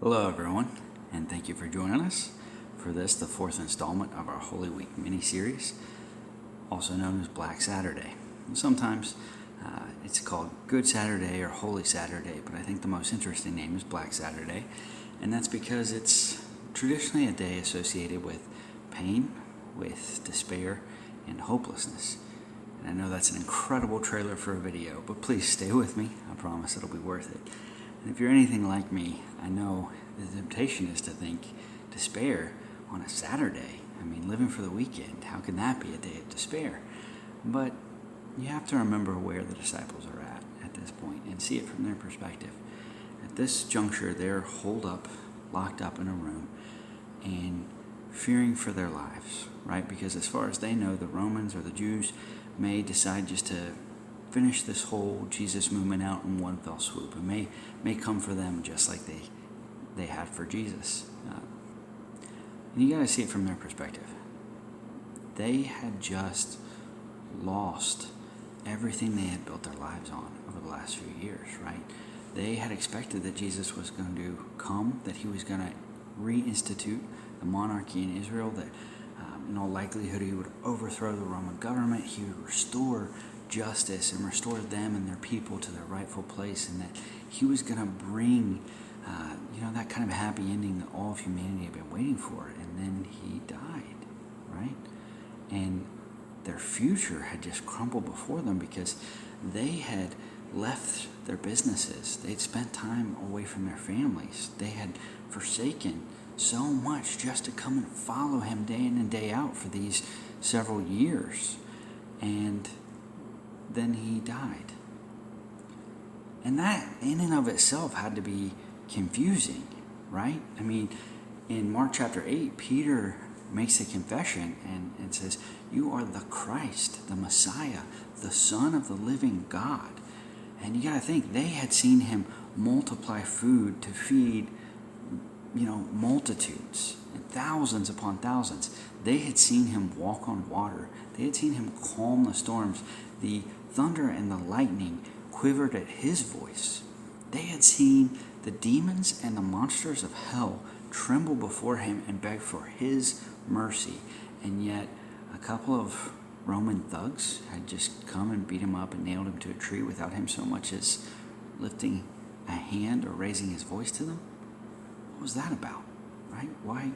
Hello, everyone, and thank you for joining us for this, the fourth installment of our Holy Week mini-series, also known as Black Saturday. And sometimes it's called Good Saturday or Holy Saturday, but I think the most interesting name is Black Saturday, and that's because it's traditionally a day associated with pain, with despair, and hopelessness. And I know that's an incredible trailer for a video, but please stay with me. I promise it'll be worth it. And if you're anything like me, I know the temptation is to think despair on a Saturday. I mean, living for the weekend, how can that be a day of despair? But you have to remember where the disciples are at this point and see it from their perspective. At this juncture, they're holed up, locked up in a room, and fearing for their lives, right? Because as far as they know, the Romans or the Jews may decide just to finish this whole Jesus movement out in one fell swoop. It may come for them just like they had for Jesus. And you got to see it from their perspective. They had just lost everything they had built their lives on over the last few years, right? They had expected that Jesus was going to come, that he was going to reinstitute the monarchy in Israel, that in all likelihood he would overthrow the Roman government, he would restore justice and restore them and their people to their rightful place, and that he was going to bring that kind of happy ending that all of humanity had been waiting for. And then he died, right? And their future had just crumbled before them because they had left their businesses. They'd spent time away from their families. They had forsaken so much just to come and follow him day in and day out for these several years. And then he died. And that in and of itself had to be confusing, right? I mean, in Mark chapter 8, Peter makes a confession and says, "You are the Christ, the Messiah, the Son of the living God." And you got to think, they had seen him multiply food to feed, multitudes, and thousands upon thousands. They had seen him walk on water. They had seen him calm the storms. The thunder and the lightning quivered at his voice. They had seen the demons and the monsters of hell tremble before him and beg for his mercy. And yet a couple of Roman thugs had just come and beat him up and nailed him to a tree without him so much as lifting a hand or raising his voice to them. What was that about, right? Why?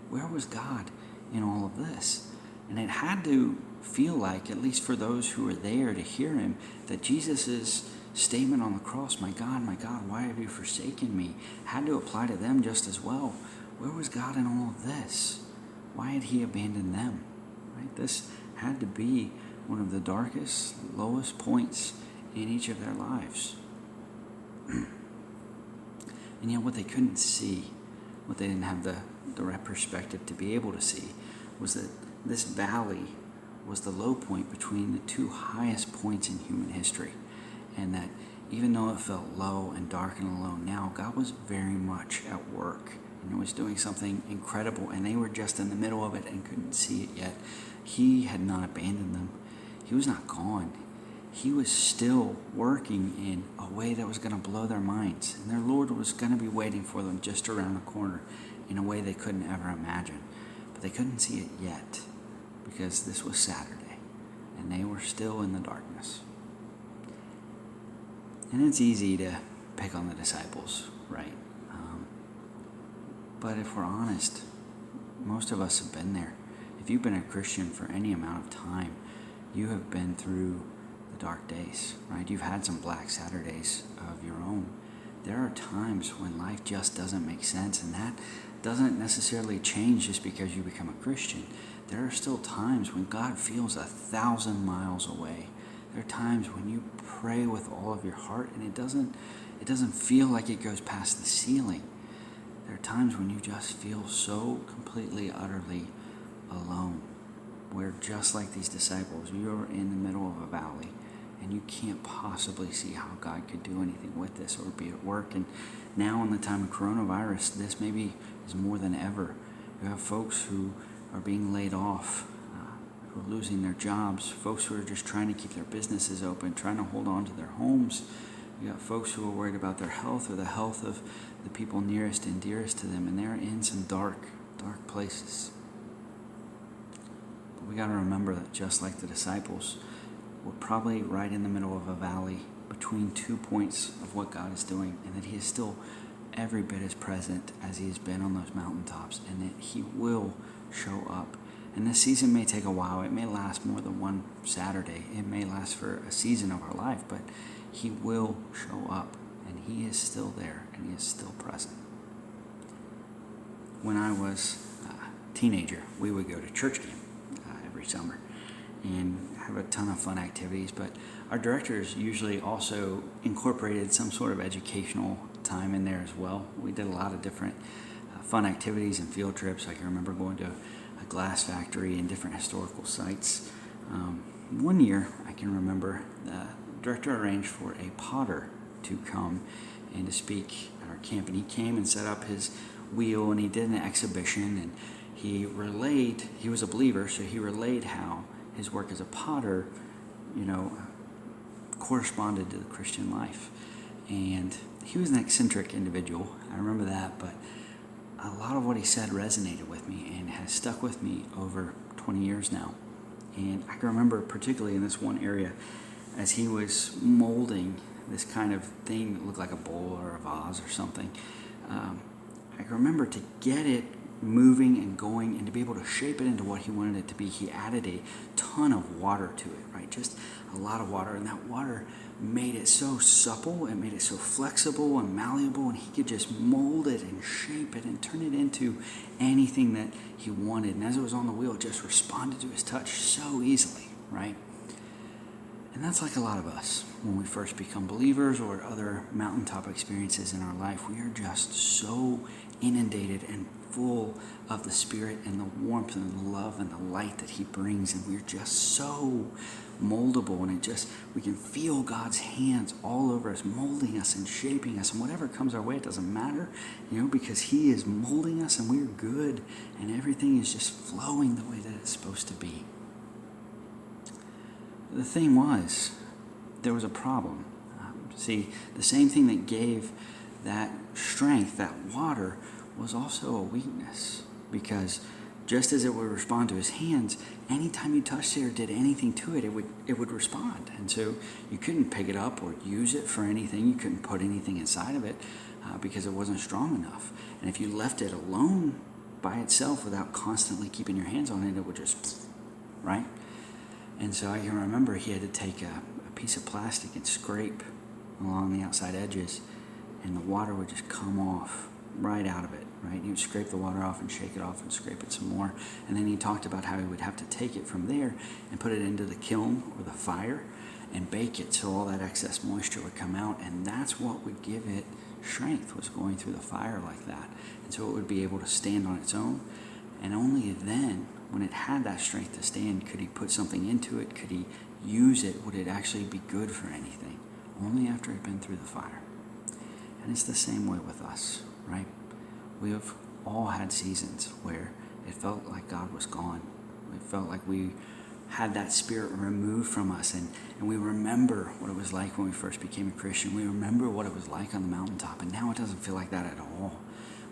Where was God in all of this? And it had to feel like, at least for those who were there to hear him, that Jesus' statement on the cross, my God, why have you forsaken me?" had to apply to them just as well. Where was God in all of this? Why had he abandoned them? Right? This had to be one of the darkest, lowest points in each of their lives. And yet what they couldn't see, what they didn't have the right perspective to be able to see, was that this valley was the low point between the two highest points in human history. And that even though it felt low and dark and alone now, God was very much at work and was doing something incredible, and they were just in the middle of it and couldn't see it yet. He had not abandoned them. He was not gone. He was still working in a way that was going to blow their minds, and their Lord was going to be waiting for them just around the corner in a way they couldn't ever imagine. But they couldn't see it yet because this was Saturday and they were still in the darkness. And it's easy to pick on the disciples, right? But if we're honest, most of us have been there. If you've been a Christian for any amount of time, you have been through the dark days, right? You've had some Black Saturdays of your own. There are times when life just doesn't make sense, and that doesn't necessarily change just because you become a Christian. There are still times when God feels 1,000 miles away. There are times when you pray with all of your heart and it doesn't feel like it goes past the ceiling. There are times when you just feel so completely, utterly alone, where just like these disciples, you're in the middle of a valley and you can't possibly see how God could do anything with this or be at work. And now in the time of coronavirus, this maybe is more than ever. You have folks who are being laid off, who are losing their jobs, folks who are just trying to keep their businesses open, trying to hold on to their homes, You got folks who are worried about their health or the health of the people nearest and dearest to them, and they're in some dark places. But we got to remember that just like the disciples, we're probably right in the middle of a valley between 2 points of what God is doing, and that He is still every bit as present as He has been on those mountaintops, and that He will show up. And this season may take a while. It may last more than one Saturday. It may last for a season of our life, but He will show up, and He is still there, and He is still present. When I was a teenager, we would go to church camp every summer and have a ton of fun activities, but our directors usually also incorporated some sort of educational time in there as well. We did a lot of different fun activities and field trips. I can remember going to a glass factory and different historical sites. One year, I can remember the director arranged for a potter to come and to speak at our camp, and he came and set up his wheel, and he did an exhibition, and he was a believer, so he relayed how his work as a potter, corresponded to the Christian life. And he was an eccentric individual, I remember that, but a lot of what he said resonated with me and has stuck with me over 20 years now. And I can remember particularly in this one area, as he was molding this kind of thing that looked like a bowl or a vase or something, I can remember to get it moving and going and to be able to shape it into what he wanted it to be, he added a ton of water to it, right? Just a lot of water, and that water made it so supple, it made it so flexible and malleable, and he could just mold it and shape it and turn it into anything that he wanted. And as it was on the wheel, it just responded to his touch so easily, right? And that's like a lot of us when we first become believers or other mountaintop experiences in our life. We are just so inundated and full of the Spirit and the warmth and the love and the light that He brings, and we're just so moldable, and we can feel God's hands all over us, molding us and shaping us, and whatever comes our way, it doesn't matter, because He is molding us, and we're good, and everything is just flowing the way that it's supposed to be. The thing was, there was a problem. See, the same thing that gave that strength, that water, was also a weakness, because just as it would respond to His hands, anytime you touched it or did anything to it, it would respond. And so you couldn't pick it up or use it for anything. You couldn't put anything inside of it because it wasn't strong enough. And if you left it alone by itself without constantly keeping your hands on it, it would just, right? And so I can remember he had to take a piece of plastic and scrape along the outside edges, and the water would just come off right out of it, right? He would scrape the water off and shake it off and scrape it some more. And then he talked about how he would have to take it from there and put it into the kiln or the fire and bake it so all that excess moisture would come out. And that's what would give it strength, was going through the fire like that. And so it would be able to stand on its own. And only then, when it had that strength to stand, could he put something into it, could he use it, would it actually be good for anything. Only after it had been through the fire. And it's the same way with us, right? We have all had seasons where it felt like God was gone. It felt like we had that Spirit removed from us, and we remember what it was like when we first became a Christian. We remember what it was like on the mountaintop, and now it doesn't feel like that at all.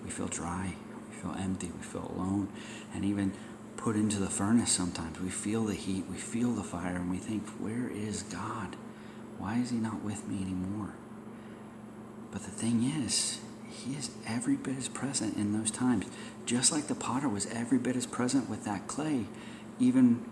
We feel dry, we feel empty, we feel alone, and even put into the furnace sometimes. We feel the heat, we feel the fire, and we think, where is God? Why is He not with me anymore? But the thing is, He is every bit as present in those times. Just like the potter was every bit as present with that clay, even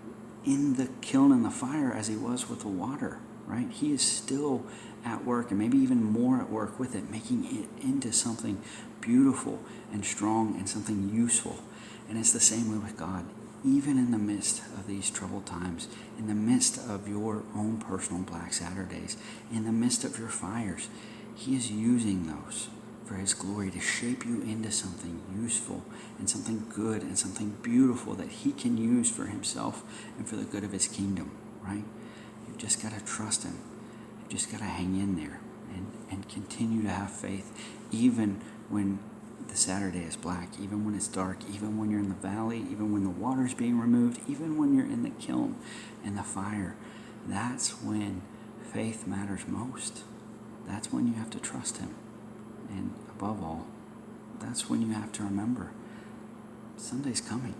in the kiln and the fire, as He was with the water, right? He is still at work, and maybe even more at work with it, making it into something beautiful and strong and something useful. And it's the same way with God. Even in the midst of these troubled times, in the midst of your own personal Black Saturdays, in the midst of your fires, He is using those for His glory to shape you into something useful and something good and something beautiful that He can use for Himself and for the good of His kingdom, right? You've just got to trust Him. You've just got to hang in there and continue to have faith, even when the Saturday is black, even when it's dark, even when you're in the valley, even when the water's being removed, even when you're in the kiln and the fire. That's when faith matters most. that's when you have to trust Him. And above all, that's when you have to remember Sunday's coming.